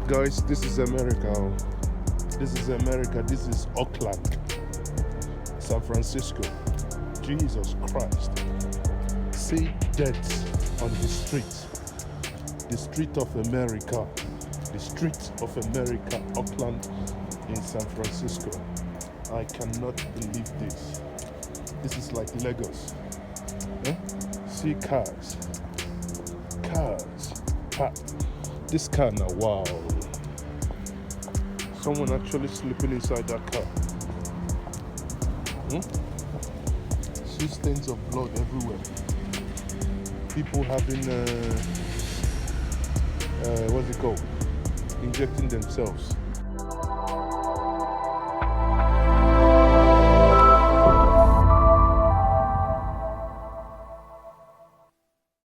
Guys, this is America. This is America. This is Oakland, San Francisco. Jesus Christ. See death on the street. The street of America. The street of America, Oakland in San Francisco. I cannot believe this. This is like Lagos. See cars. Cars. This car now, wow. Someone actually sleeping inside that car. See stains of blood everywhere. People having, what's it called? Injecting themselves.